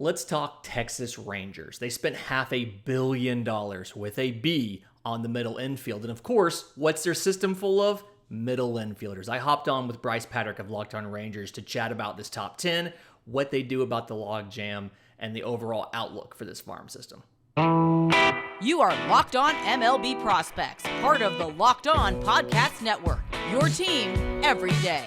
Let's talk Texas Rangers. They spent $500 million with a B on the middle infield. And of course, what's their system full of? Middle infielders. I hopped on with Brice, Paterik of LockedOn Rangers to chat about this top 10, what they do about the log jam, and the overall outlook for this farm system. You are Locked On MLB Prospects, part of the Locked On Podcast Network, your team every day.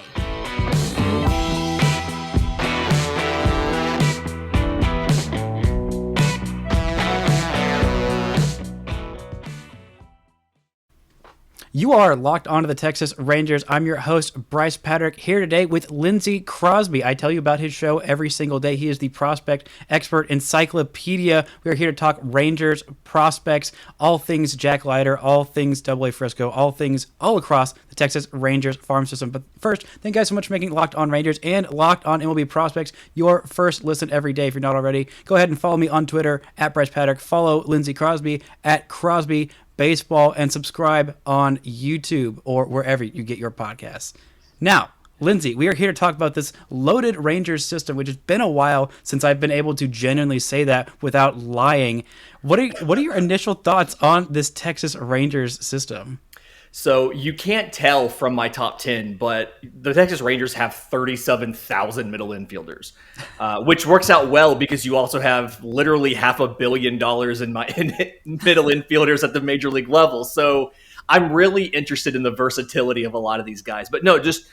You are locked onto the Texas Rangers. I'm your host, Brice Paterik, here today with Lindsey Crosby. I tell you about his show every single day. He is the prospect expert encyclopedia. We are here to talk Rangers, prospects, all things Jack Leiter, all things AA Frisco, all things all across the Texas Rangers farm system. But first, thank you guys so much for making Locked On Rangers and Locked On MLB Prospects your first listen every day. If you're not already, go ahead and follow me on Twitter at Brice Paterik. Follow Lindsey Crosby at Crosby Baseball, and subscribe on YouTube or wherever you get your podcasts. Now, Lindsey, we are here to talk about this loaded Rangers system, which has been a while since I've been able to genuinely say that without lying. What are your initial thoughts on this Texas Rangers system? So you can't tell from my top 10, but the Texas Rangers have 37,000 middle infielders, which works out well because you also have literally $500 million in middle infielders at the major league level. So I'm really interested in the versatility of a lot of these guys. But no, just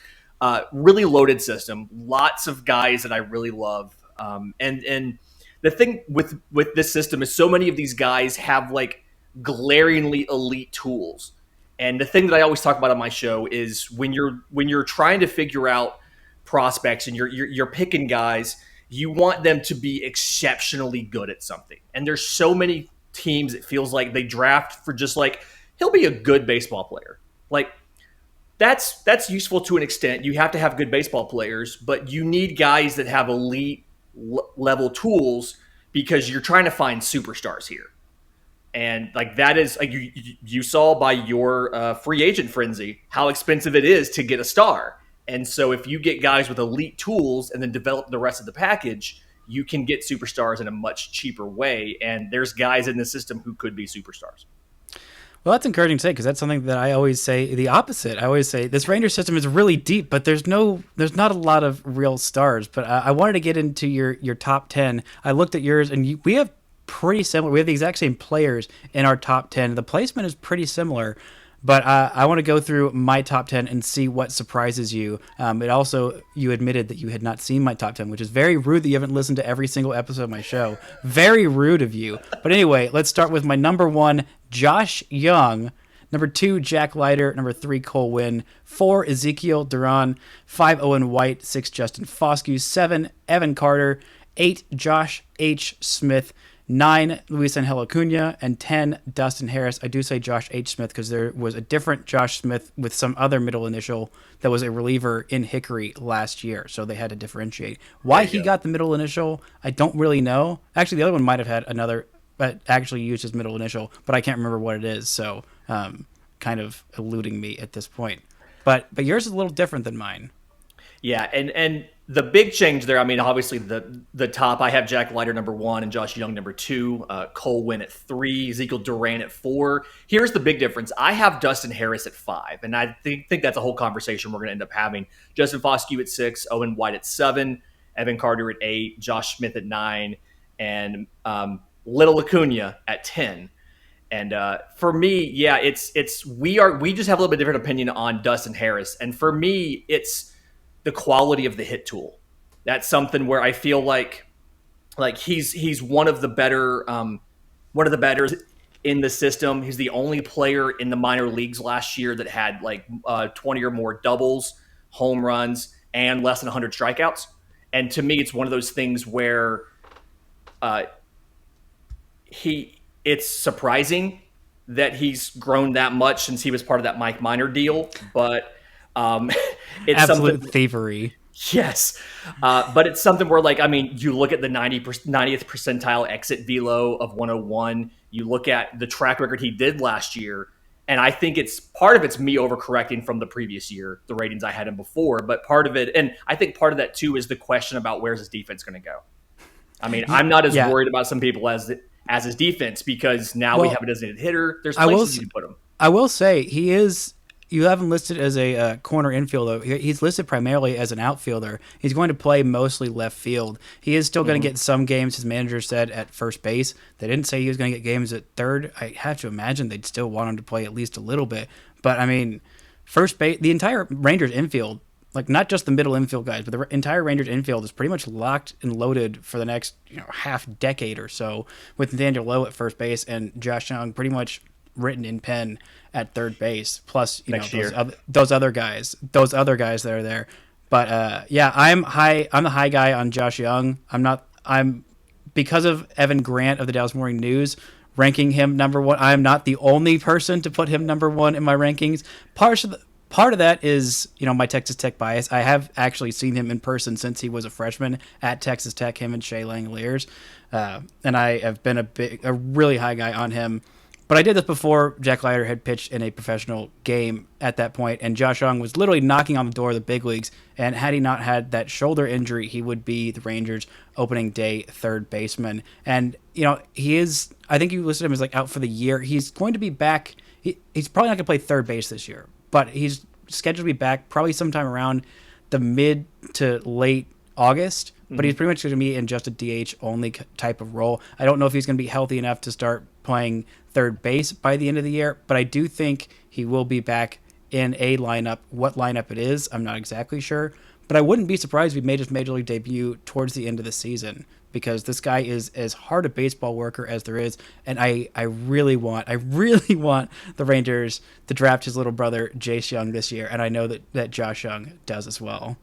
really loaded system. Lots of guys that I really love. And the thing with this system is so many of these guys have like glaringly elite tools. And the thing that I always talk about on my show is when you're trying to figure out prospects and you're picking guys, you want them to be exceptionally good at something. And there's so many teams, it feels like they draft for just like, he'll be a good baseball player. Like that's useful to an extent. You have to have good baseball players, but you need guys that have elite level tools because you're trying to find superstars here. And like that is like you saw by your free agent frenzy how expensive it is to get a star. And so if you get guys with elite tools and then develop the rest of the package, you can get superstars in a much cheaper way. And there's guys in the system who could be superstars. Well, that's encouraging to say because that's something that I always say the opposite. I always say this Ranger system is really deep, but there's not a lot of real stars. But I wanted to get into your top 10. I looked at yours, and we have pretty similar. We have the exact same players in our top 10. The placement is pretty similar, but I want to go through my top 10 and see what surprises you. It also, you admitted that you had not seen my top 10, which is very rude that you haven't listened to every single episode of my show. Very rude of you. But anyway, let's start with my number 1, Josh Jung. Number 2, Jack Leiter. Number 3, Cole Winn. 4, Ezekiel Duran. 5, Owen White. 6, Justin Foscue. 7, Evan Carter. 8, Josh H. Smith. 9, Luis Angel Acuna, and 10, Dustin Harris. I do say Josh H. Smith because there was a different Josh Smith with some other middle initial that was a reliever in Hickory last year, so they had to differentiate. Why he got the middle initial, I don't really know. Actually, the other one might have had another, but actually used his middle initial, but I can't remember what it is, so kind of eluding me at this point. But yours is a little different than mine. Yeah, and the big change there, I mean, obviously the top, I have Jack Leiter number 1 and Josh Jung number 2, Cole Winn at 3, Ezekiel Duran at 4. Here's the big difference. I have Dustin Harris at 5, and I think that's a whole conversation we're going to end up having. Justin Foscue at 6, Owen White at 7, Evan Carter at 8, Josh Smith at 9, and Little Acuna at 10. And for me, yeah, we just have a little bit different opinion on Dustin Harris, and for me, it's the quality of the hit tool. That's something where I feel like he's one of the better in the system. He's the only player in the minor leagues last year that had like 20 or more doubles, home runs, and less than 100 strikeouts. And to me, it's one of those things where it's surprising that he's grown that much since he was part of that Mike Minor deal, but it's absolute thievery. Yes. But it's something where, like, I mean, you look at the 90th percentile exit velo of 101. You look at the track record he did last year, and I think it's me overcorrecting from the previous year, the ratings I had him before. But part of it, and I think part of that too, is the question about where's his defense going to go. I mean, I'm not as Yeah. worried about some people as his defense, because now we have a designated hitter. There's places you can put him. I will say he is. You have him listed as a corner infielder. He's listed primarily as an outfielder. He's going to play mostly left field. He is still going to get some games, his manager said, at first base. They didn't say he was going to get games at third. I have to imagine they'd still want him to play at least a little bit. But, I mean, first base, the entire Rangers infield, like not just the middle infield guys, but the entire Rangers infield is pretty much locked and loaded for the next half decade or so, with Nathaniel Lowe at first base and Josh Jung pretty much written in pen at third base, plus those other guys that are there. But yeah, I'm the high guy on Josh Jung. I'm because of Evan Grant of the Dallas Morning News ranking him number one. I'm not the only person to put him number one in my rankings. Part of that is my Texas Tech bias. I have actually seen him in person since he was a freshman at Texas Tech, him and Shea Langoliers, and I have been a really high guy on him. But I did this before Jack Leiter had pitched in a professional game at that point, and Josh Jung was literally knocking on the door of the big leagues, and had he not had that shoulder injury, he would be the Rangers' opening day third baseman. And, he is, I think you listed him as out for the year. He's going to be back. He's probably not going to play third base this year, but he's scheduled to be back probably sometime around the mid to late August. But he's pretty much going to be in just a DH only type of role. I don't know if he's going to be healthy enough to start playing third base by the end of the year, but I do think he will be back in a lineup. What lineup it is, I'm not exactly sure, but I wouldn't be surprised if he made his major league debut towards the end of the season, because this guy is as hard a baseball worker as there is, and I really want the Rangers to draft his little brother Jace Jung this year, and I know that Josh Jung does as well.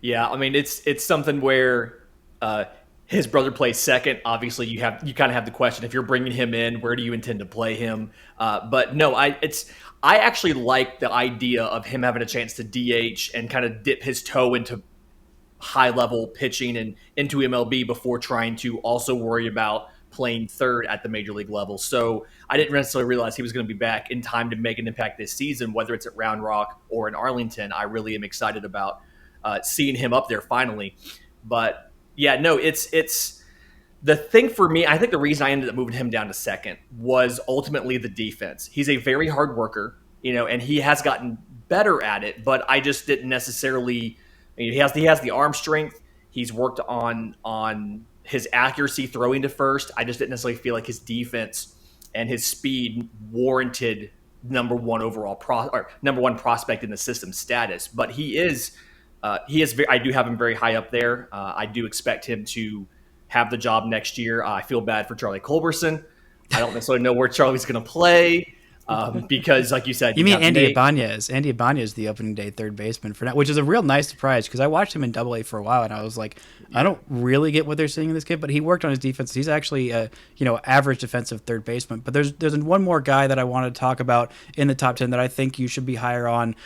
Yeah, I mean, it's something where his brother plays second. Obviously, you kind of have the question, if you're bringing him in, where do you intend to play him? But no, I actually like the idea of him having a chance to DH and kind of dip his toe into high level pitching and into MLB before trying to also worry about playing third at the major league level. So I didn't necessarily realize he was going to be back in time to make an impact this season, whether it's at Round Rock or in Arlington. I really am excited about seeing him up there finally. But yeah, no, it's the thing for me. I think the reason I ended up moving him down to second was ultimately the defense. He's a very hard worker, and he has gotten better at it, but I just didn't necessarily, he has the arm strength. He's worked on his accuracy throwing to first. I just didn't necessarily feel like his defense and his speed warranted number one prospect in the system status, but he is I do have him very high up there. I do expect him to have the job next year. I feel bad for Charlie Culberson. I don't necessarily know where Charlie's going to play because, like you said, you mean Andy Ibanez. Andy Ibanez is the opening day third baseman for now, which is a real nice surprise because I watched him in Double-A for a while and I was like, I don't really get what they're seeing in this kid, but he worked on his defense. He's actually a average defensive third baseman. But there's one more guy that I want to talk about in the top 10 that I think you should be higher on,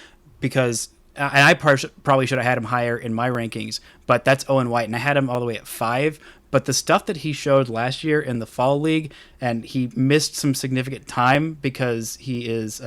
because and I probably should have had him higher in my rankings, but that's Owen White, and I had him all the way at 5. But the stuff that he showed last year in the fall league, and he missed some significant time because he is,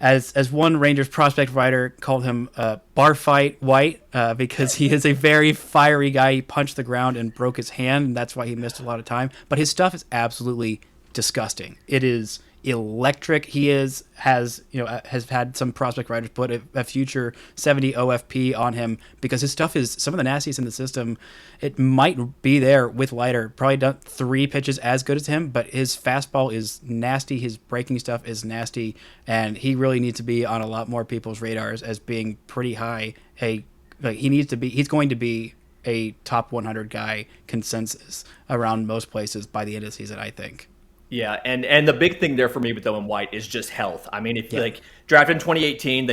as one Rangers prospect writer called him, bar fight White, because he is a very fiery guy. He punched the ground and broke his hand, and that's why he missed a lot of time. But his stuff is absolutely disgusting. It is electric. He has had some prospect writers put a future 70 OFP on him because his stuff is some of the nastiest in the system. It might be there with Leiter. Probably done 3 pitches as good as him, but his fastball is nasty. His breaking stuff is nasty, and he really needs to be on a lot more people's radars as being pretty high. He's going to be a top 100 guy consensus around most places by the end of the season, I think. Yeah, and the big thing there for me with Owen White is just health. I mean, if you drafted in 2018,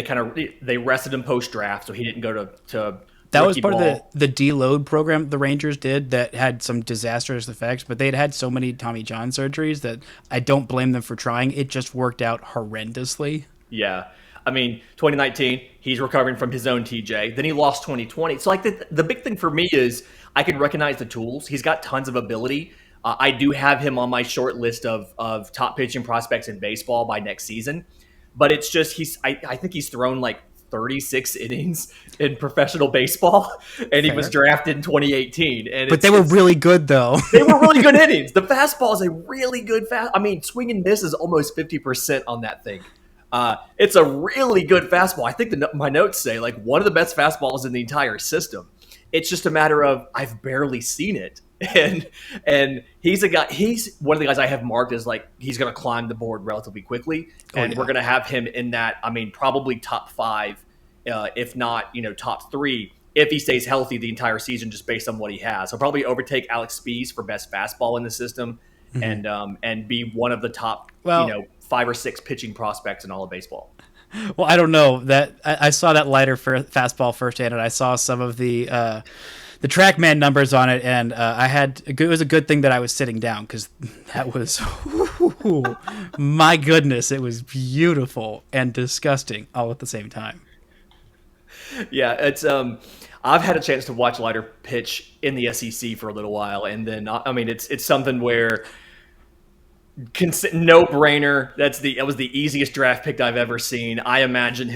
they rested him post draft, so he didn't go to that was part of the deload program the Rangers did that had some disastrous effects, but they'd had so many Tommy John surgeries that I don't blame them for trying. It just worked out horrendously. Yeah. I mean, 2019, he's recovering from his own TJ. Then he lost 2020. So the big thing for me is I can recognize the tools. He's got tons of ability. I do have him on my short list of top pitching prospects in baseball by next season, but it's just I think he's thrown like 36 innings in professional baseball, and he was drafted in 2018. But they were really good, though. They were really good innings. The fastball is a really good I mean, swing and miss is almost 50% on that thing. It's a really good fastball. I think my notes say like one of the best fastballs in the entire system. It's just a matter of I've barely seen it, and he's one of the guys I have marked as like he's going to climb the board relatively quickly, and we're going to have him in that. I mean, probably top 5, if not top 3, if he stays healthy the entire season, just based on what he has. He'll probably overtake Alex Spies for best fastball in the system, and be one of the top 5 or 6 pitching prospects in all of baseball. Well, I don't know that I saw that Leiter for fastball firsthand, and I saw some of the TrackMan numbers on it, and it was a good thing that I was sitting down because that was my goodness, it was beautiful and disgusting all at the same time. Yeah, it's I've had a chance to watch Leiter pitch in the SEC for a little while, and then I mean it's something where. No brainer. That was the easiest draft pick I've ever seen. I imagine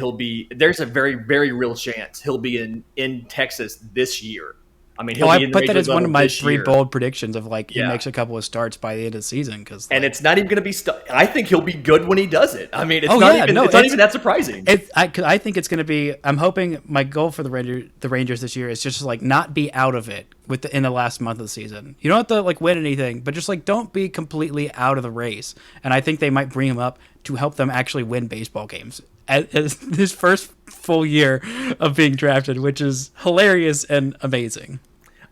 there's a very, very real chance he'll be in Texas this year. I mean, he'll be in the put that as one of my 3 year. Bold predictions of he makes a couple of starts by the end of the season. And it's not even going to be I think he'll be good when he does it. I mean, it's not even that surprising. I think it's going to be. I'm hoping my goal for the Rangers this year is just not be out of it in the last month of the season. You don't have to win anything, but just don't be completely out of the race. And I think they might bring him up to help them actually win baseball games as his first full year of being drafted, which is hilarious and amazing.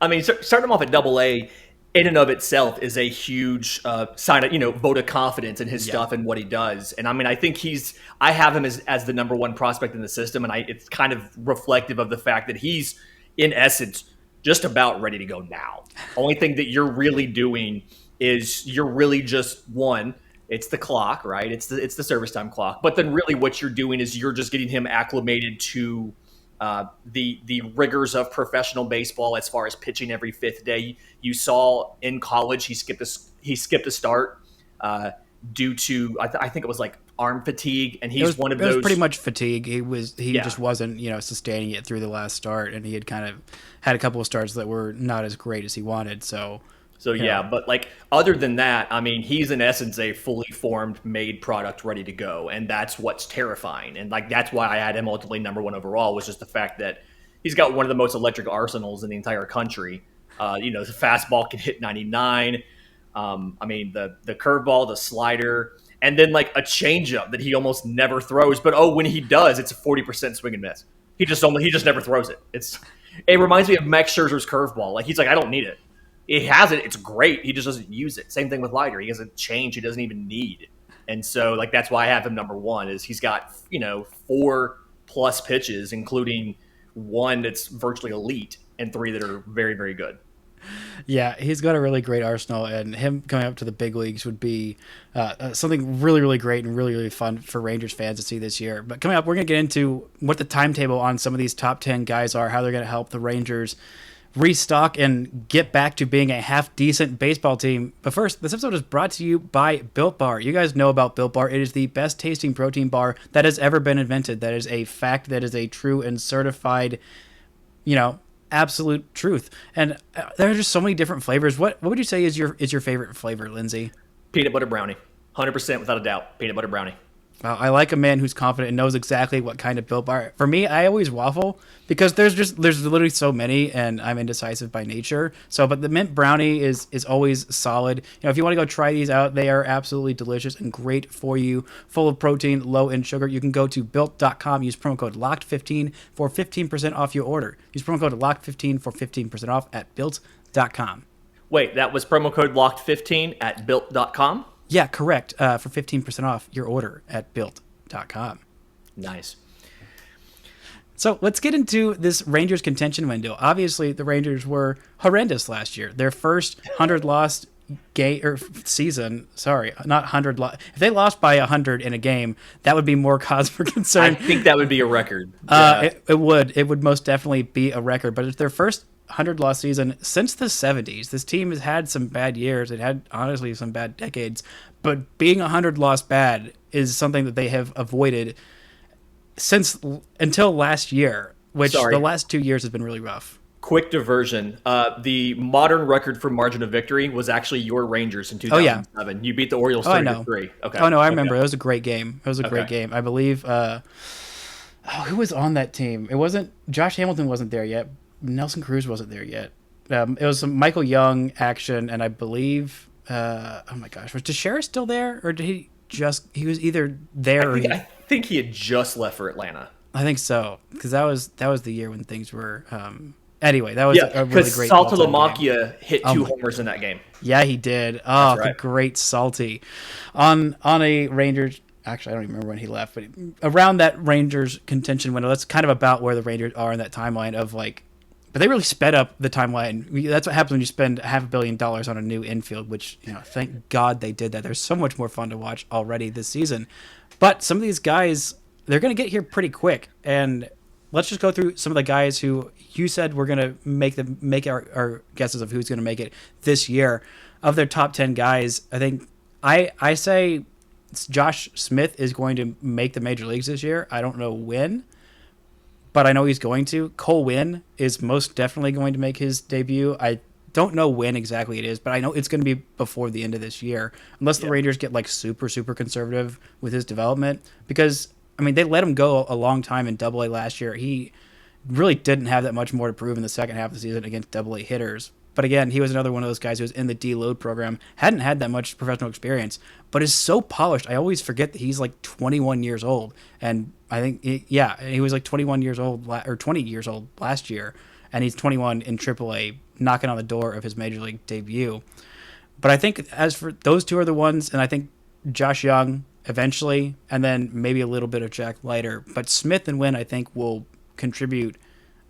I mean, starting him off at Double-A in and of itself is a huge sign of, vote of confidence in his stuff and what he does. And I mean, I think I have him as the number 1 prospect in the system, and it's kind of reflective of the fact that he's, in essence, just about ready to go now. Only thing that you're really doing is you're really just it's the clock, right? It's the service time clock. But then really what you're doing is you're just getting him acclimated to the rigors of professional baseball as far as pitching every 5th day. You saw in college he skipped a start due to I think it was arm fatigue, and he's one of those. It was pretty much fatigue. He just wasn't sustaining it through the last start, and he had kind of had a couple of starts that were not as great as he wanted. So but other than that, I mean, he's in essence a fully formed, made product ready to go, and that's what's terrifying. And that's why I had him ultimately number 1 overall, was just the fact that he's got one of the most electric arsenals in the entire country. The fastball can hit 99. I mean, the curveball, the slider, and then a changeup that he almost never throws. But when he does, it's a 40% swing and miss. He just never throws it. It reminds me of Max Scherzer's curveball. He's I don't need it. He has it. It's great. He just doesn't use it. Same thing with Leiter. He has a change he doesn't even need. And so, that's why I have him number 1, is he's got, 4 plus pitches, including 1 that's virtually elite and 3 that are very, very good. Yeah, he's got a really great arsenal, and him coming up to the big leagues would be something really, really great and really, really fun for Rangers fans to see this year. But coming up, we're going to get into what the timetable on some of these top 10 guys are, how they're going to help the Rangers restock and get back to being a half-decent baseball team. But first, this episode is brought to you by Built Bar. You guys know about Built Bar. It is the best-tasting protein bar that has ever been invented. That is a fact. That is a true and certified, absolute truth. And there are just so many different flavors. What would you say is your favorite flavor, Lindsay? Peanut butter brownie. 100% without a doubt. Peanut butter brownie. I like a man who's confident and knows exactly what kind of Built Bar. For me, I always waffle because there's literally so many, and I'm indecisive by nature. But the mint brownie is always solid. If you want to go try these out, they are absolutely delicious and great for you. Full of protein, low in sugar. You can go to built.com. Use promo code LOCKED15 for 15% off your order. Use promo code LOCKED15 for 15% off at built.com. Wait, that was promo code LOCKED15 at built.com? Yeah, correct. For 15% off your order at built.com. Nice. So let's get into this Rangers contention window. Obviously, the Rangers were horrendous last year. Their first 100-loss season. Sorry, not 100. If they lost by 100 in a game, that would be more cause for concern. I think that would be a record. It would. It would most definitely be a record. But it's their first 100-loss season since the 70s. This team has had some bad years. It had, honestly, some bad decades. But being 100-loss bad is something that they have avoided since until last year, which Sorry. the last 2 years has been really rough. Quick diversion. The modern record for margin of victory was actually your Rangers in Oh yeah. 2007. You beat the Orioles I 30 to know. 3. Okay. Oh no, I Okay. remember. It was a great game. It was a great Okay. game. I believe. Who was on that team? It wasn't Josh Hamilton. Wasn't there yet. Nelson Cruz wasn't there yet. It was some Michael Young action, and I believe. Oh my gosh, was Teixeira still there, or did he just? He was either there or I think he had just left for Atlanta. I think so, because that was the year when things were. Anyway, that was Yeah, a really because great. Salta all-time game. Lamacchia hit two my homers in that game. Yeah, he did. Oh, right. the great Salty. On a Rangers. Actually, I don't even remember when he left, but around that Rangers contention window, that's kind of about where the Rangers are in that timeline of like. But they really sped up the timeline. That's what happens when you spend $500 million on a new infield, which, thank God they did that. They're so much more fun to watch already this season. But some of these guys, they're going to get here pretty quick. And let's just go through some of the guys who you said we're going to make our guesses of who's going to make it this year. Of their top 10 guys, I think I say Josh Smith is going to make the major leagues this year. I don't know when, but I know he's going to. Cole Winn is most definitely going to make his debut. I don't know when exactly it is, but I know it's going to be before the end of this year, unless the Rangers get like super, super conservative with his development. Because, I mean, they let him go a long time in Double A last year. He really didn't have that much more to prove in the second half of the season against Double A hitters. But again, he was another one of those guys who was in the deload program, hadn't had that much professional experience, but is so polished. I always forget that he's like 21 years old. And I think, he was like 21 years old, or 20 years old last year. And he's 21 in AAA, knocking on the door of his major league debut. But I think as for those two are the ones, and I think Josh Jung eventually, and then maybe a little bit of Jack Leiter. But Smith and Wynn, I think, will contribute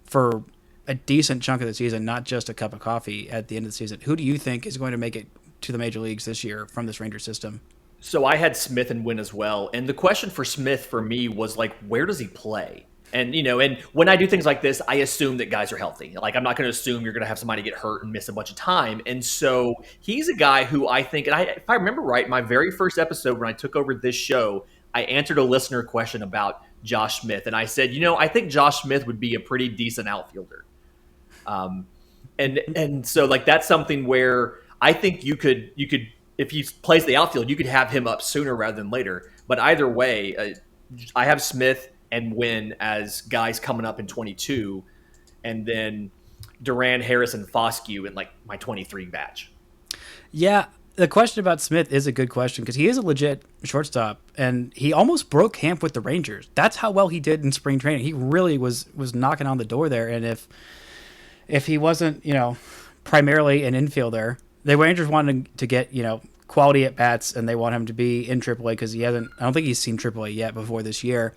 for a decent chunk of the season, not just a cup of coffee at the end of the season. Who do you think is going to make it to the major leagues this year from this Ranger system? So I had Smith and Wynn as well. And the question for Smith for me was like, where does he play? And, and when I do things like this, I assume that guys are healthy. Like, I'm not going to assume you're going to have somebody get hurt and miss a bunch of time. And so he's a guy who I think, and if I remember right, my very first episode when I took over this show, I answered a listener question about Josh Smith. And I said, I think Josh Smith would be a pretty decent outfielder. And so like, that's something where I think you could, if he plays the outfield, you could have him up sooner rather than later. But either way, I have Smith and Wynn as guys coming up in 22, and then Duran, Harris, and Foscue in like my 23 batch. Yeah, the question about Smith is a good question because he is a legit shortstop, and he almost broke camp with the Rangers. That's how well he did in spring training. He really was knocking on the door there, and if he wasn't, primarily an infielder, the Rangers wanted to get, quality at bats, and they want him to be in AAA because I don't think he's seen AAA yet before this year.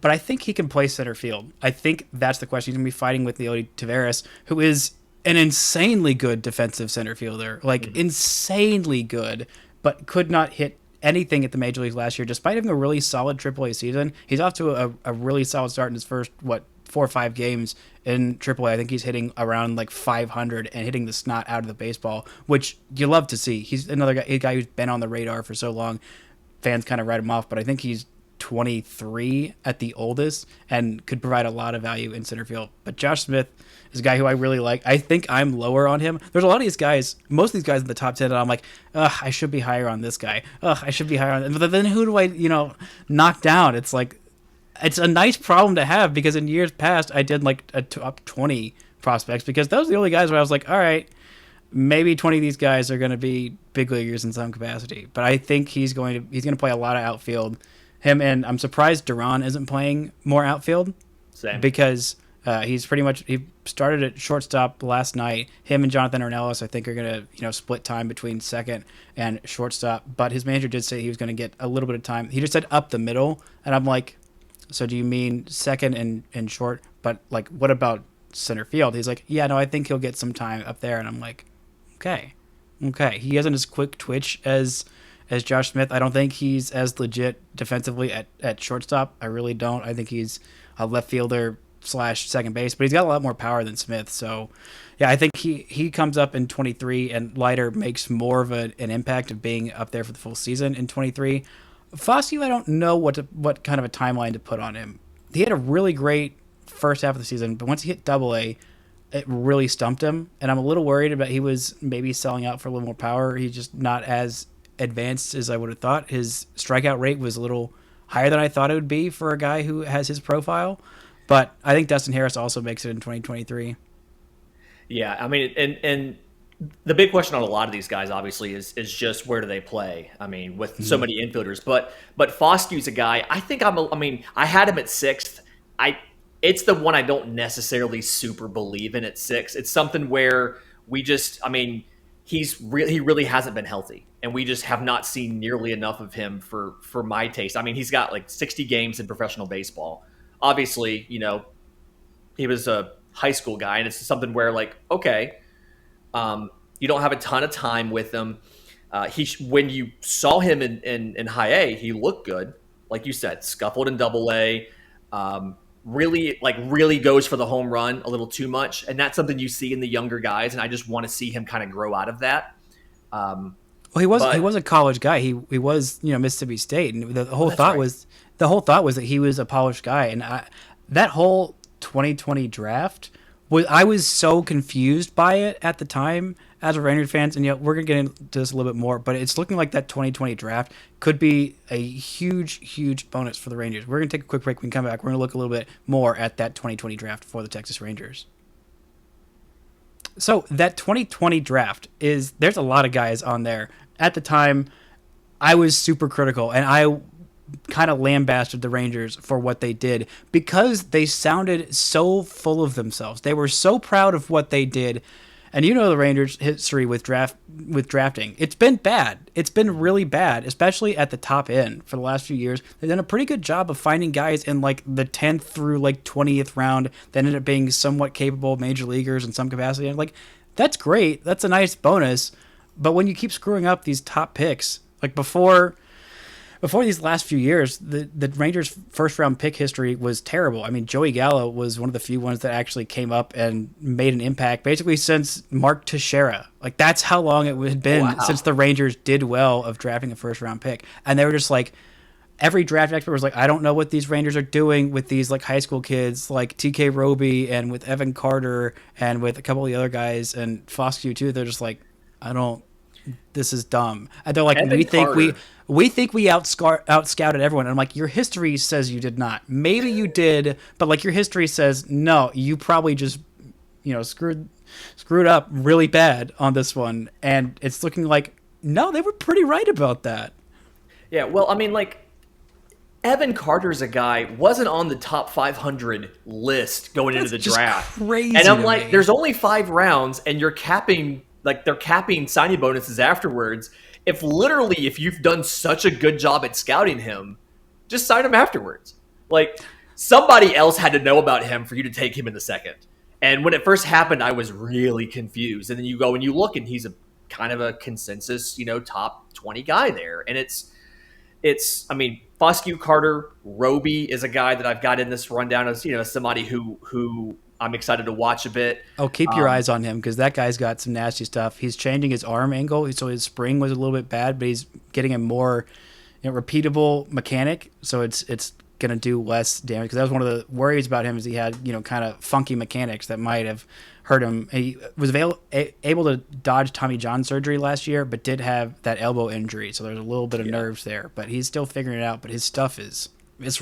But I think he can play center field. I think that's the question. He's going to be fighting with Leody Taveras, who is an insanely good defensive center fielder, insanely good, but could not hit anything at the major leagues last year, despite having a really solid AAA season. He's off to a really solid start in his first, 4 or 5 games in AAA. I think he's hitting around like 500 and hitting the snot out of the baseball, which you love to see. He's another guy, a guy who's been on the radar for so long. Fans kind of write him off, but I think he's 23 at the oldest and could provide a lot of value in center field. But Josh Smith is a guy who I really like. I think I'm lower on him. There's a lot of these guys, most of these guys in the top 10, and I'm like, I should be higher on this guy. I should be higher on him. But then who do I, knock down? It's like, it's a nice problem to have because in years past, I did like a top 20 prospects because those are the only guys where I was like, all right, maybe 20 of these guys are going to be big leaguers in some capacity. But I think he's going to play a lot of outfield. Him, and I'm surprised Duran isn't playing more outfield. Same. Because he started at shortstop last night. Him and Jonathan Ornelas, I think, are going to split time between second and shortstop. But his manager did say he was going to get a little bit of time. He just said up the middle, and I'm like, so do you mean second and short? But like, what about center field? He's like, yeah, no, I think he'll get some time up there. And I'm like, okay. He hasn't as quick twitch as Josh Smith. I don't think he's as legit defensively at shortstop. I really don't. I think he's a left fielder / second base, but he's got a lot more power than Smith. So, yeah, I think he comes up in 23, and Leiter makes more of an impact of being up there for the full season in 23. Foscue, I don't know what kind of a timeline to put on him. he had a really great first half of the season, but once he hit Double-A, it really stumped him. And I'm a little worried about he was maybe selling out for a little more power. He's just not as advanced as I would have thought. His strikeout rate was a little higher than I thought it would be for a guy who has his profile. But I think Dustin Harris also makes it in 2023. Yeah, I mean, and the big question on a lot of these guys, obviously, is just where do they play? I mean, with so many infielders, but Foskew's a guy. I think I had him at sixth. It's the one I don't necessarily super believe in at six. It's something where he really hasn't been healthy, and we just have not seen nearly enough of him for my taste. I mean, he's got like 60 games in professional baseball. Obviously, he was a high school guy, and it's something where like, okay, you don't have a ton of time with him. When you saw him in high A, he looked good, like you said, scuffled in Double-A. Really goes for the home run a little too much, and that's something you see in the younger guys, and I just want to see him kind of grow out of that. Well, he was a college guy. He was Mississippi State, and the whole thought was that he was a polished guy, and that whole 2020 draft I was so confused by it at the time as a Rangers fans, and we're gonna get into this a little bit more, but it's looking like that 2020 draft could be a huge bonus for the Rangers. We're gonna take a quick break. When we come back, we're gonna look a little bit more at that 2020 draft for the Texas Rangers. So that 2020 draft there's a lot of guys on there. At the time, I was super critical, and I kind of lambasted the Rangers for what they did because they sounded so full of themselves. They were so proud of what they did. And the Rangers' history with drafting. It's been bad. It's been really bad, especially at the top end for the last few years. They've done a pretty good job of finding guys in like the 10th through like 20th round that ended up being somewhat capable major leaguers in some capacity. And like, that's great. That's a nice bonus. But when you keep screwing up these top picks, like before these last few years, the Rangers' first-round pick history was terrible. I mean, Joey Gallo was one of the few ones that actually came up and made an impact, basically since Mark Teixeira. Like, that's how long it had been since the Rangers did well of drafting a first-round pick. And they were just like, every draft expert was like, I don't know what these Rangers are doing with these like high school kids, like TK Roby and with Evan Carter and with a couple of the other guys and Foscue too. They're just like, this is dumb. And they're like, we think we outscouted everyone. And I'm like, your history says you did not. Maybe you did, but like your history says, no, you probably just, screwed up really bad on this one. And it's looking like, no, they were pretty right about that. Yeah, well, I mean, like, Evan Carter's a guy, wasn't on the top 500 list going into the draft. Crazy. And I'm like, there's only 5 rounds, and you're capping, like, they're capping signing bonuses afterwards. If you've done such a good job at scouting him, just sign him afterwards. Like, somebody else had to know about him for you to take him in the second. And when it first happened, I was really confused. And then you go and you look, and he's a kind of a consensus, top 20 guy there. And I mean, Foscue, Carter, Roby is a guy that I've got in this rundown as, somebody who I'm excited to watch a bit. Oh, keep your eyes on him because that guy's got some nasty stuff. He's changing his arm angle, so his spring was a little bit bad, but he's getting a more repeatable mechanic, so it's going to do less damage. Because that was one of the worries about him is he had kind of funky mechanics that might have hurt him. He was able to dodge Tommy John surgery last year, but did have that elbow injury, so there's a little bit of nerves there. But he's still figuring it out. But his stuff it's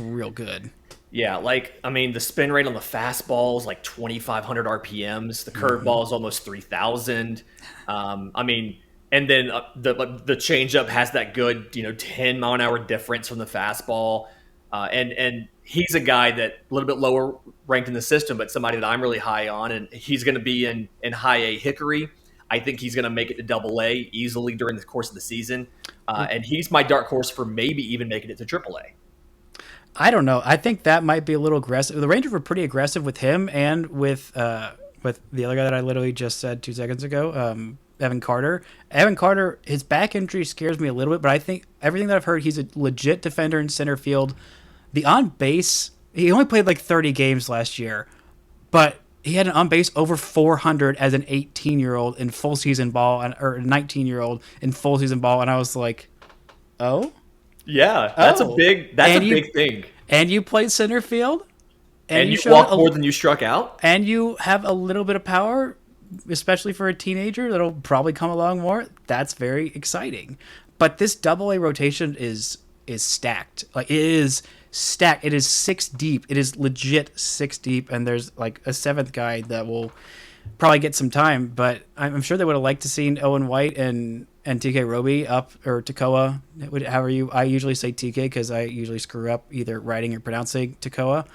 real good. Yeah, like, I mean, the spin rate on the fastball is like 2,500 RPMs. The curveball is almost 3,000. I mean, and then the changeup has that good, 10-mile-an-hour difference from the fastball. And he's a guy that a little bit lower ranked in the system, but somebody that I'm really high on. And he's going to be in high A Hickory. I think he's going to make it to Double-A easily during the course of the season. And he's my dark horse for maybe even making it to Triple-A. I don't know. I think that might be a little aggressive. The Rangers were pretty aggressive with him and with the other guy that I literally just said 2 seconds ago, Evan Carter. Evan Carter, his back injury scares me a little bit, but I think everything that I've heard, he's a legit defender in center field. The on base, he only played like 30 games last year, but he had an on base over 400 as an 18-year-old in full season ball, or a 19-year-old in full season ball, and I was like, oh. Yeah, that's a big thing. And you played center field? And you walk more than you struck out. And you have a little bit of power, especially for a teenager that'll probably come along more. That's very exciting. But this double A rotation is stacked. Like, it is stacked. It is 6 deep. It is legit 6 deep. And there's like a 7th guy that will probably get some time. But I'm sure they would have liked to seen Owen White and TK Roby up, or Tekoa. I usually say TK because I usually screw up either writing or pronouncing Tekoa.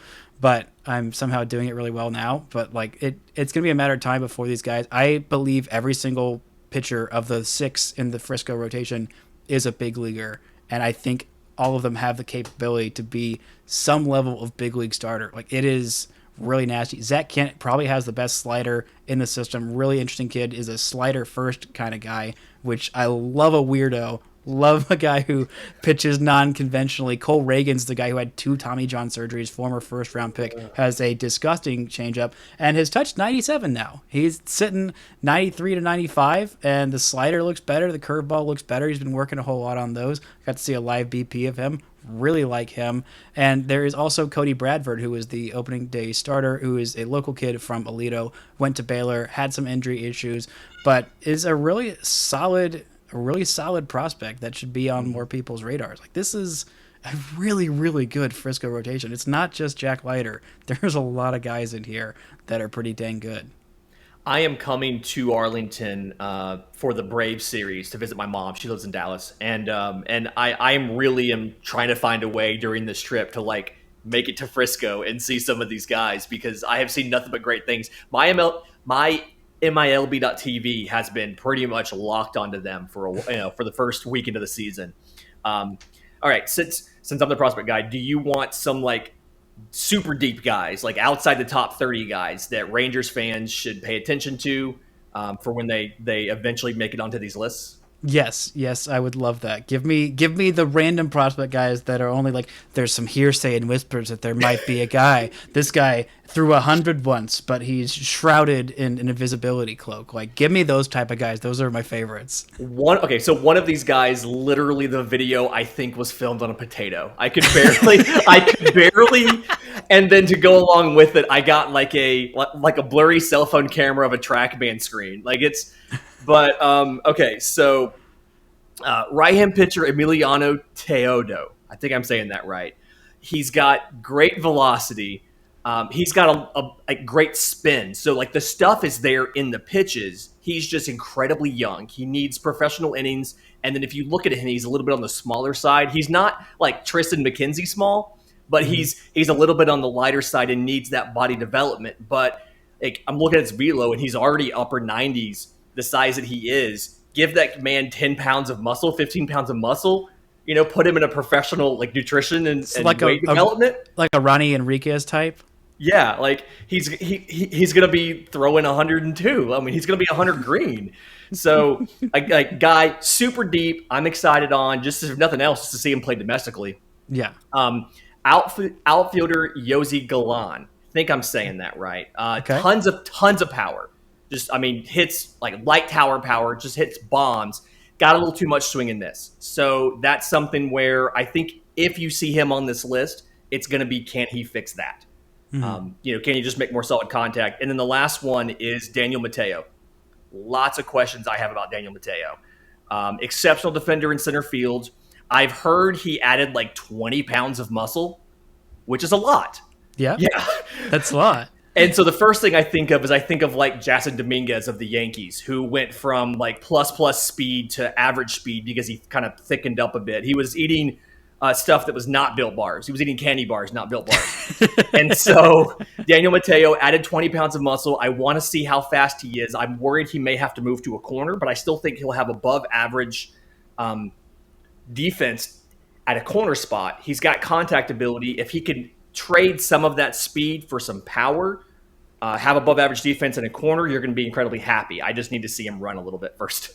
But I'm somehow doing it really well now. But like it's going to be a matter of time before these guys. I believe every single pitcher of the 6 in the Frisco rotation is a big leaguer. And I think all of them have the capability to be some level of big league starter. Like, it is really nasty. Zach Kent probably has the best slider in the system. Really interesting kid. Is a slider first kind of guy, which I love. A weirdo. Love a guy who pitches non-conventionally. Cole Reagan's the guy who had 2 Tommy John surgeries, former first-round pick, has a disgusting changeup, and has touched 97 now. He's sitting 93 to 95, and the slider looks better. The curveball looks better. He's been working a whole lot on those. Got to see a live BP of him. Really like him. And there is also Cody Bradford, who is the opening day starter, who is a local kid from Aledo, went to Baylor, had some injury issues, but is a really solid prospect that should be on more people's radars. Like, this is a really, really good Frisco rotation. It's not just Jack Leiter. There's a lot of guys in here that are pretty dang good. I am coming to Arlington for the Braves series to visit my mom. She lives in Dallas, and I am trying to find a way during this trip to like make it to Frisco and see some of these guys, because I have seen nothing but great things. My MLB.TV has been pretty much locked onto them for the first week into the season. All right, since I'm the prospect guy, do you want some like super deep guys, like outside the top 30 guys that Rangers fans should pay attention to for when they eventually make it onto these lists? Yes, I would love that. Give me the random prospect guys that are only like, there's some hearsay and whispers that there might be a guy. This guy threw 100 once, but he's shrouded in an invisibility cloak. Like, give me those type of guys. Those are my favorites. So one of these guys, literally the video I think was filmed on a potato. I could barely, and then to go along with it, I got like a blurry cell phone camera of a TrackMan screen. Like, it's. But, okay, so right-hand pitcher Emiliano Teodo. I think I'm saying that right. He's got great velocity. He's got a great spin. So, like, the stuff is there in the pitches. He's just incredibly young. He needs professional innings. And then if you look at him, he's a little bit on the smaller side. He's not like Tristan McKenzie small, but he's a little bit on the lighter side and needs that body development. But like, I'm looking at his velo, and he's already upper 90s. The size that he is, give that man 10 pounds of muscle, 15 pounds of muscle, put him in a professional like nutrition and like weight development. Like a Ronnie Enriquez type. Yeah, like he's going to be throwing 102. I mean, he's going to be 100 green. So a guy super deep, I'm excited on, just if nothing else, just to see him play domestically. Yeah. Outfielder Josie Gallon. I think I'm saying that right. Okay. Tons of power. Hits like light tower power, just hits bombs. Got a little too much swing in this. So that's something where I think if you see him on this list, it's going to be, can he fix that? Mm-hmm. Can he just make more solid contact? And then the last one is Daniel Mateo. Lots of questions I have about Daniel Mateo. Exceptional defender in center field. I've heard he added like 20 pounds of muscle, which is a lot. Yeah. That's a lot. And so the first thing I think of like Jason Dominguez of the Yankees, who went from like plus speed to average speed because he kind of thickened up a bit. He was eating stuff that was not Built Bars. He was eating candy bars, not Built Bars. And so Daniel Mateo added 20 pounds of muscle. I want to see how fast he is. I'm worried he may have to move to a corner, but I still think he'll have above average defense at a corner spot. He's got contact ability. If he can trade some of that speed for some power, have above average defense in a corner, you're going to be incredibly happy. I just need to see him run a little bit first.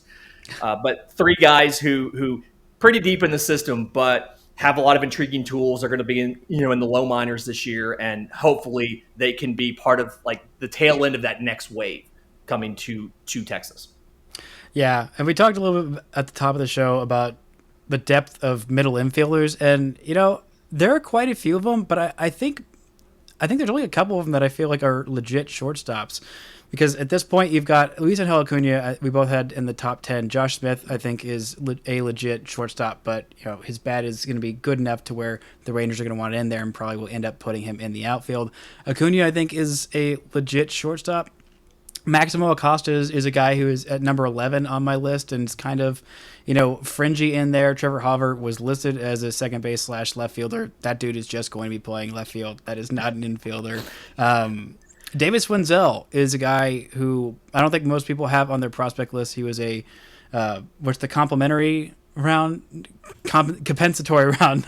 But 3 guys who pretty deep in the system, but have a lot of intriguing tools, are going to be in the low minors this year, and hopefully they can be part of like the tail end of that next wave coming to Texas. Yeah, and we talked a little bit at the top of the show about the depth of middle infielders, and there are quite a few of them, but I think I think there's only a couple of them that I feel like are legit shortstops. Because at this point, you've got Luis Angel Acuna, we both had in the top 10. Josh Smith, I think, is a legit shortstop, but his bat is going to be good enough to where the Rangers are going to want it in there and probably will end up putting him in the outfield. Acuna, I think, is a legit shortstop. Maximo Acosta is a guy who is at number 11 on my list and is kind of, fringy in there. Trevor Hover was listed as a second base / left fielder. That dude is just going to be playing left field. That is not an infielder. Davis Wenzel is a guy who I don't think most people have on their prospect list. He was what's the compensatory round,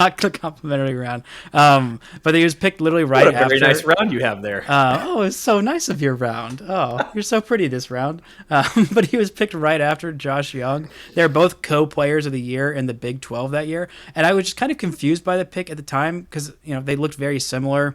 not the complimentary round. But he was picked literally right after. What a very nice round you have there. It's so nice of your round. Oh, you're so pretty this round. But he was picked right after Josh Jung. They're both co-players of the year in the Big 12 that year. And I was just kind of confused by the pick at the time because, they looked very similar.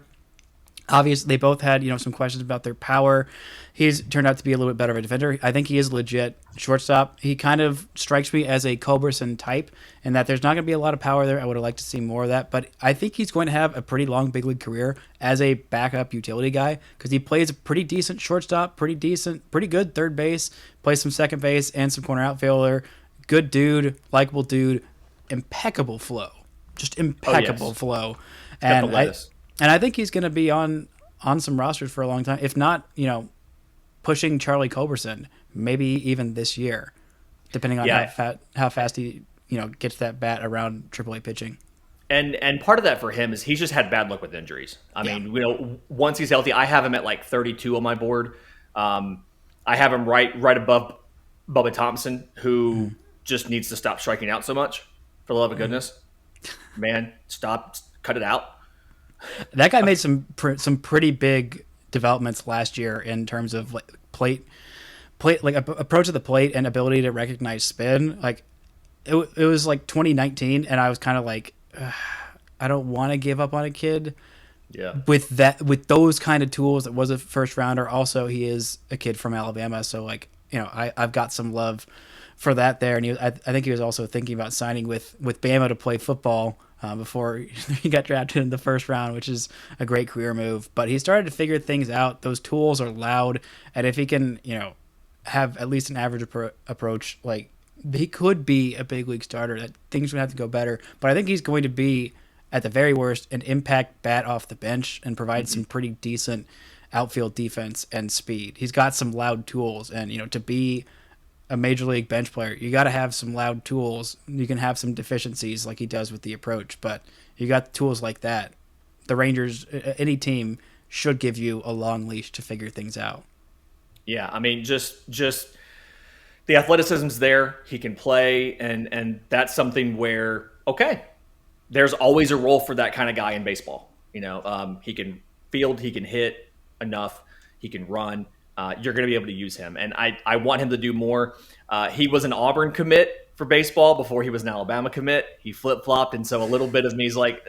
Obviously, they both had, some questions about their power. He's turned out to be a little bit better of a defender. I think he is legit shortstop. He kind of strikes me as a Culberson type, and that there's not going to be a lot of power there. I would have liked to see more of that, but I think he's going to have a pretty long big league career as a backup utility guy because he plays a pretty decent shortstop, pretty good third base, plays some second base and some corner outfielder. Good dude, likable dude, impeccable flow, just impeccable flow, and I think he's going to be on some rosters for a long time. If not, pushing Charlie Culberson, maybe even this year, depending on how fast he gets that bat around AAA pitching. And part of that for him is he's just had bad luck with injuries. I mean, once he's healthy, I have him at like 32 on my board. I have him right above Bubba Thompson, who just needs to stop striking out so much. For the love of goodness, man, cut it out. That guy made some pretty big developments last year in terms of like plate like approach to the plate and ability to recognize spin. Like it was like 2019, and I was kind of like, I don't want to give up on a kid. Yeah. With those kind of tools, it was a first rounder. Also, he is a kid from Alabama, so like I've got some love for that there. And I think he was also thinking about signing with Bama to play football. Before he got drafted in the first round, which is a great career move. But he started to figure things out. Those tools are loud, and if he can, have at least an average approach, like he could be a big league starter. That things would have to go better, but I think he's going to be, at the very worst, an impact bat off the bench and provide some pretty decent outfield defense and speed. He's got some loud tools, and to be a major league bench player, you got to have some loud tools. You can have some deficiencies like he does with the approach, but you got tools like that. The Rangers, any team, should give you a long leash to figure things out. Yeah, I mean, just the athleticism's there. He can play, and that's something where, okay, there's always a role for that kind of guy in baseball. He can field, he can hit enough, he can run. You're going to be able to use him. And I want him to do more. He was an Auburn commit for baseball before he was an Alabama commit. He flip-flopped, and so a little bit of me is like,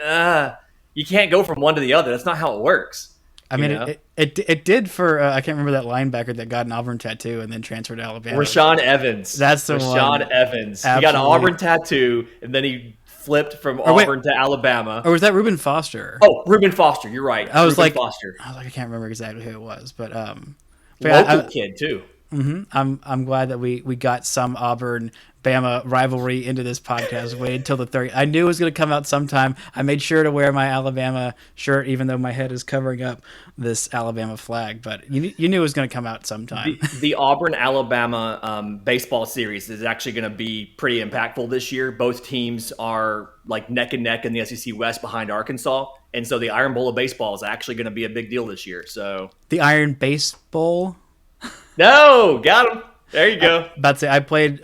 you can't go from one to the other. That's not how it works. I mean, it did for, I can't remember that linebacker that got an Auburn tattoo and then transferred to Alabama. Rashawn Evans. That's the one. Rashawn Evans. Absolutely. He got an Auburn tattoo, and then he flipped from Auburn to Alabama. Or was that Reuben Foster? Oh, Reuben Foster. You're right. I was like, Foster. I can't remember exactly who it was, but local kid too. I'm glad that we got some Auburn Bama rivalry into this podcast. Waited till the 30th. I knew it was going to come out sometime. I made sure to wear my Alabama shirt, even though my head is covering up this Alabama flag. But you knew it was going to come out sometime. The Auburn Alabama baseball series is actually going to be pretty impactful this year. Both teams are like neck and neck in the SEC West behind Arkansas, and so the Iron Bowl of baseball is actually going to be a big deal this year. So the Iron Base Bowl. No, got him. There you go. About to say, I played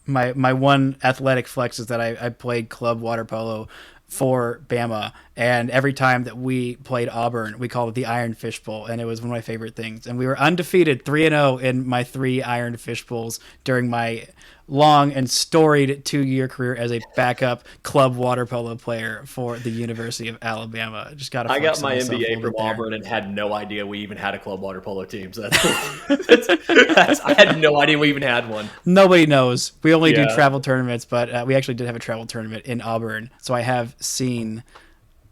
my one athletic flex is that I played club water polo for Bama, and every time that we played Auburn, we called it the Iron Fish Bowl, and it was one of my favorite things. And we were undefeated, 3-0 in my 3 Iron Fish Bowls during my long and storied 2-year career as a backup club water polo player for the University of Alabama. I got my MBA from Auburn and had no idea we even had a club water polo team. So I had no idea we even had one. Nobody knows. We only do travel tournaments, but we actually did have a travel tournament in Auburn. So I have seen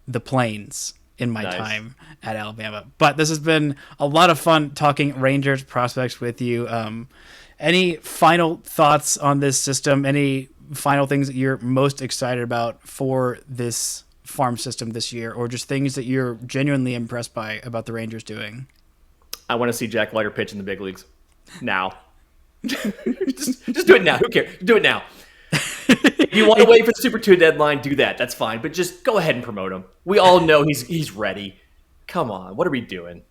the plains in my time at Alabama. But this has been a lot of fun talking Rangers prospects with you. Any final thoughts on this system? Any final things that you're most excited about for this farm system this year, or just things that you're genuinely impressed by about the Rangers doing? I want to see Jack Leiter pitch in the big leagues now. just do it now. Who cares? Do it now. If you want to wait for the Super 2 deadline, do that. That's fine. But just go ahead and promote him. We all know he's ready. Come on. What are we doing?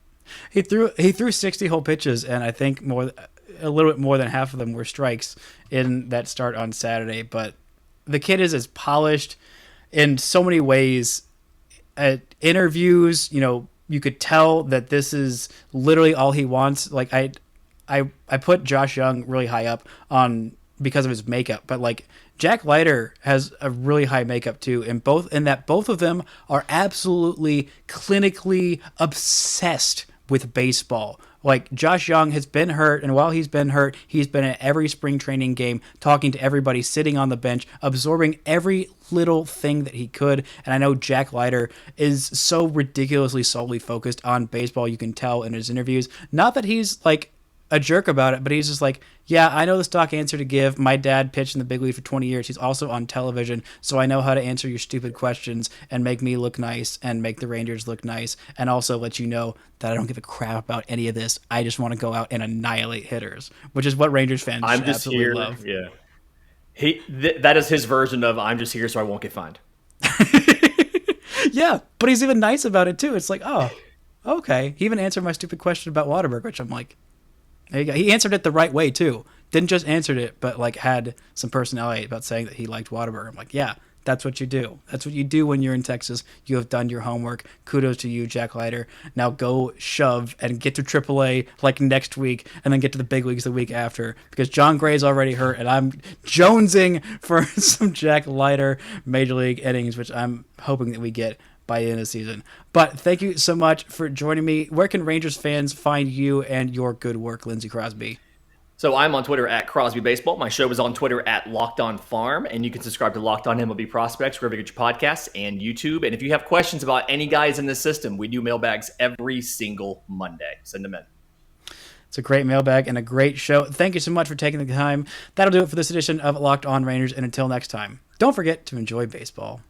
He threw 60 whole pitches, and I think a little bit more than half of them were strikes in that start on Saturday. But the kid is as polished in so many ways. At interviews, you could tell that this is literally all he wants. Like I put Josh Jung really high up because of his makeup, but like Jack Leiter has a really high makeup too, and both of them are absolutely clinically obsessed with baseball. Like Josh Jung has been hurt, and while he's been hurt, he's been at every spring training game, talking to everybody, sitting on the bench, absorbing every little thing that he could. And I know Jack Leiter is so ridiculously solely focused on baseball. You can tell in his interviews. Not that he's like a jerk about it, but he's just like, yeah, I know the stock answer to give. My dad pitched in the big league for 20 years. He's also on television, so I know how to answer your stupid questions and make me look nice and make the Rangers look nice, and also let you know that I don't give a crap about any of this. I just want to go out and annihilate hitters, which is what Rangers fans absolutely love. Yeah, that is his version of I'm just here so I won't get fined. Yeah, but he's even nice about it too. It's like, oh, okay. He even answered my stupid question about Waterberg, which I'm like, there you go. He answered it the right way too. Didn't just answer it, but like had some personality about saying that he liked Waterberg. I'm like, yeah, that's what you do. That's what you do when you're in Texas. You have done your homework. Kudos to you, Jack Leiter. Now go shove and get to AAA like next week, and then get to the big leagues the week after, because John Gray's already hurt, and I'm jonesing for some Jack Leiter major league innings, which I'm hoping that we get by the end of the season. But thank you so much for joining me. Where can Rangers fans find you and your good work, Lindsey Crosby? So I'm on Twitter at Crosby Baseball. My show is on Twitter at LockedOn Farm, and you can subscribe to Locked On MLB Prospects wherever you get your podcasts and YouTube. And if you have questions about any guys in this system, we do mailbags every single Monday. Send them in. It's a great mailbag and a great show. Thank you so much for taking the time. That'll do it for this edition of Locked On Rangers, and until next time, don't forget to enjoy baseball.